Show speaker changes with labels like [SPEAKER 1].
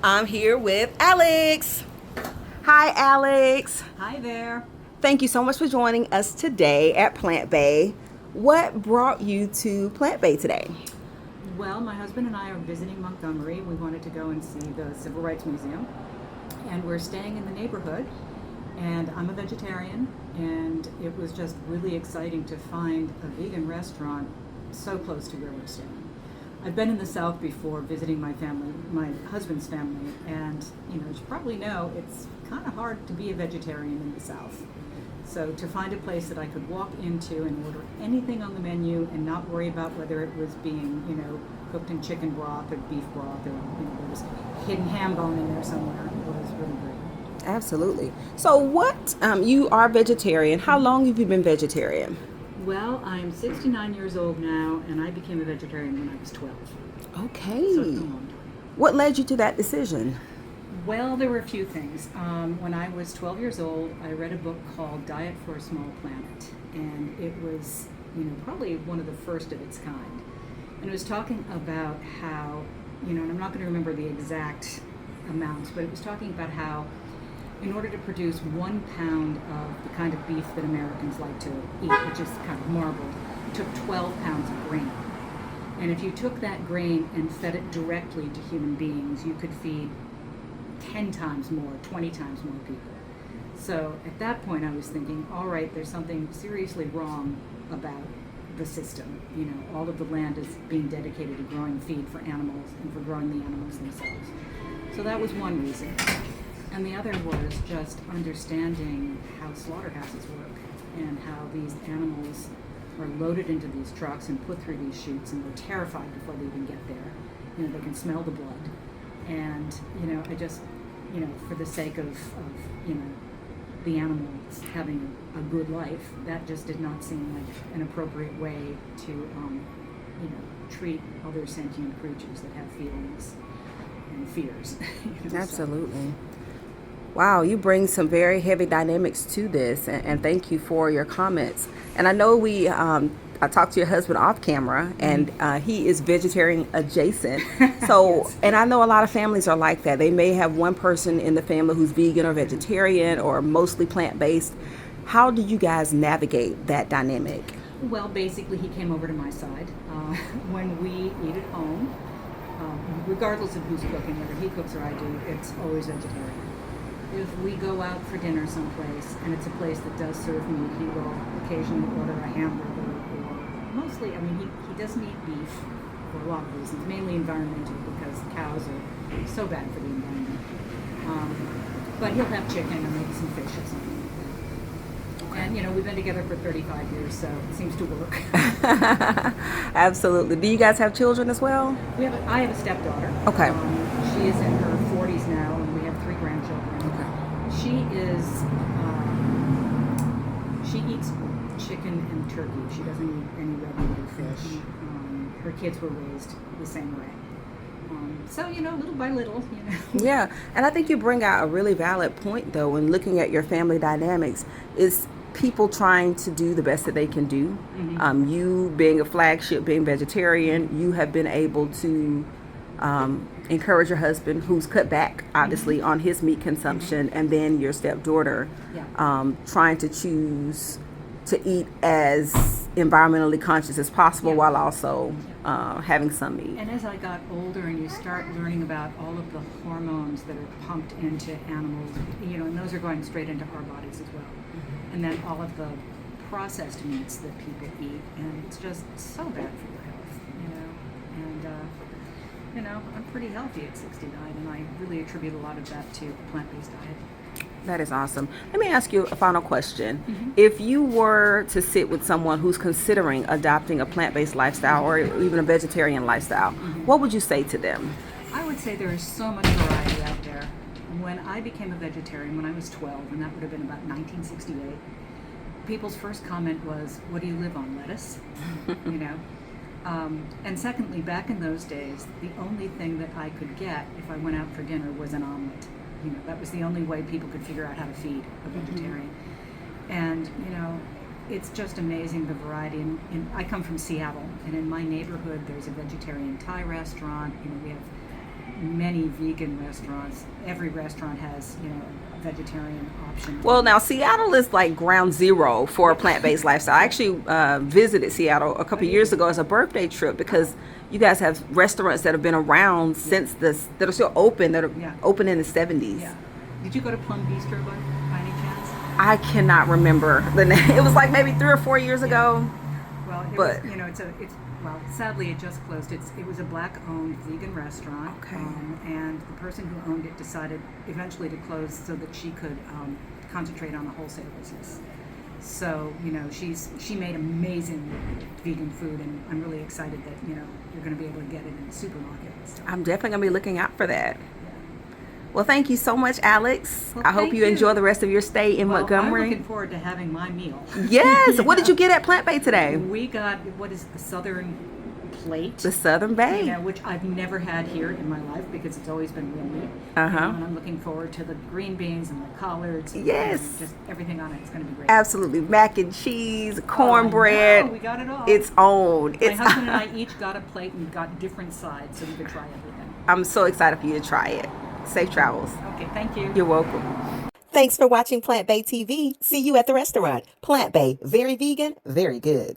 [SPEAKER 1] I'm here with Alix. Hi, Alix.
[SPEAKER 2] Hi there.
[SPEAKER 1] Thank you so much for joining us today at Plant Bay. What brought you to Plant Bay today?
[SPEAKER 2] Well, my husband and I are visiting Montgomery. We wanted to go and see the Civil Rights Museum. And we're staying in the neighborhood. And I'm a vegetarian. And it was just really exciting to find a vegan restaurant so close to where we're staying. I've been in the South before visiting my family, my husband's family. And, you know, as you probably know, it's kind of hard to be a vegetarian in the South. So to find a place that I could walk into and order anything on the menu and not worry about whether it was being, cooked in chicken broth or beef broth or, there was hidden ham bone in there somewhere, was really great.
[SPEAKER 1] Absolutely. So you are vegetarian. How long have you been vegetarian?
[SPEAKER 2] Well, I'm 69 years old now, and I became a vegetarian when I was 12.
[SPEAKER 1] Okay.
[SPEAKER 2] So it's been a long time.
[SPEAKER 1] What led you to that decision?
[SPEAKER 2] Well, there were a few things. When I was 12 years old, I read a book called Diet for a Small Planet, and it was, probably one of the first of its kind. And it was talking about how, and I'm not going to remember the exact amounts, but it was talking about how in order to produce 1 pound of the kind of beef that Americans like to eat, which is kind of marbled, it took 12 pounds of grain. And if you took that grain and fed it directly to human beings, you could feed 10 times more, 20 times more people. So at that point I was thinking, all right, there's something seriously wrong about the system. All of the land is being dedicated to growing feed for animals and for growing the animals themselves. So that was one reason. And the other was just understanding how slaughterhouses work and how these animals are loaded into these trucks and put through these chutes, and they're terrified before they even get there. They can smell the blood. And, I just, for the sake of the animals having a good life, that just did not seem like an appropriate way to, treat other sentient creatures that have feelings and fears.
[SPEAKER 1] Absolutely. Wow, you bring some very heavy dynamics to this, and thank you for your comments. And I know I talked to your husband off camera, and he is vegetarian adjacent. So,
[SPEAKER 2] Yes.
[SPEAKER 1] And I know a lot of families are like that. They may have one person in the family who's vegan or vegetarian or mostly plant-based. How do you guys navigate that dynamic?
[SPEAKER 2] Well, basically, he came over to my side. When we eat at home, regardless of who's cooking, whether he cooks or I do, it's always vegetarian. If we go out for dinner someplace and it's a place that does serve meat, he will occasionally order a hamburger, or mostly, he doesn't eat beef for a lot of reasons, mainly environmental, because cows are so bad for the environment. But he'll have chicken or maybe some fish or something like that. And, we've been together for 35 years, so it seems to work.
[SPEAKER 1] Absolutely. Do you guys have children as well?
[SPEAKER 2] I have a stepdaughter.
[SPEAKER 1] Okay.
[SPEAKER 2] She is in her 40s now, and we have 3 grandchildren. She eats chicken and turkey. She doesn't eat any red meat or fish. Her kids were raised the same way. So, little by little,
[SPEAKER 1] Yeah, and I think you bring out a really valid point, though, when looking at your family dynamics, is people trying to do the best that they can do.
[SPEAKER 2] Mm-hmm.
[SPEAKER 1] You being a flagship, being vegetarian, you have been able to encourage your husband, who's cut back, obviously, on his meat consumption, and then your stepdaughter trying to choose to eat as environmentally conscious as possible while also having some meat.
[SPEAKER 2] And as I got older and you start learning about all of the hormones that are pumped into animals, and those are going straight into our bodies as well. Mm-hmm. And then all of the processed meats that people eat, and it's just so bad for your health, And, I'm pretty healthy at 69, and I really attribute a lot of that to plant-based diet.
[SPEAKER 1] That is awesome. Let me ask you a final question.
[SPEAKER 2] Mm-hmm.
[SPEAKER 1] If you were to sit with someone who's considering adopting a plant-based lifestyle or even a vegetarian lifestyle, what would you say to them?
[SPEAKER 2] I would say there is so much variety out there. When I became a vegetarian when I was 12, and that would have been about 1968, people's first comment was, "What do you live on, lettuce?" And secondly, back in those days, the only thing that I could get if I went out for dinner was an omelet. That was the only way people could figure out how to feed a vegetarian. And, it's just amazing, the variety. And I come from Seattle, and in my neighborhood, there's a vegetarian Thai restaurant. We have many vegan restaurants. Every restaurant has, a vegetarian option.
[SPEAKER 1] Well, now Seattle is like ground zero for a plant-based lifestyle. I actually visited Seattle a couple years ago as a birthday trip because you guys have restaurants that have been around since this, that are still open, that are open in the 70s.
[SPEAKER 2] Yeah. Did you go to Plum Bistro by any chance?
[SPEAKER 1] I cannot remember the name. It was like maybe 3 or 4 years ago.
[SPEAKER 2] Well,
[SPEAKER 1] But
[SPEAKER 2] well, sadly it just closed. It was a black-owned vegan restaurant,
[SPEAKER 1] Okay.
[SPEAKER 2] And the person who owned it decided eventually to close so that she could concentrate on the wholesale business. So she made amazing vegan food, and I'm really excited that you're going to be able to get it in the supermarket and stuff.
[SPEAKER 1] I'm definitely going to be looking out for that. Well, thank you so much, Alex.
[SPEAKER 2] Well,
[SPEAKER 1] I hope
[SPEAKER 2] thank
[SPEAKER 1] you
[SPEAKER 2] you.
[SPEAKER 1] enjoy the rest of your stay in
[SPEAKER 2] Well,
[SPEAKER 1] Montgomery.
[SPEAKER 2] I'm looking forward to having my meal.
[SPEAKER 1] Yes. What did you get at Plant Bay today?
[SPEAKER 2] We got, what is the Southern Plate?
[SPEAKER 1] The Southern Bay.
[SPEAKER 2] Which I've never had here in my life because it's always been real meat.
[SPEAKER 1] Uh-huh.
[SPEAKER 2] And I'm looking forward to the green beans and the collards. And,
[SPEAKER 1] Yes.
[SPEAKER 2] just everything on it. It's going to be great.
[SPEAKER 1] Absolutely. Mac and cheese, cornbread.
[SPEAKER 2] Oh, we got it all.
[SPEAKER 1] It's own.
[SPEAKER 2] My husband and I each got a plate and got different sides so we could try everything.
[SPEAKER 1] I'm so excited for you to try it. Safe travels.
[SPEAKER 2] Okay, thank you.
[SPEAKER 1] You're welcome.
[SPEAKER 3] Thanks for watching Plant Bay TV. See you at the restaurant. Plant Bay, very vegan, very good.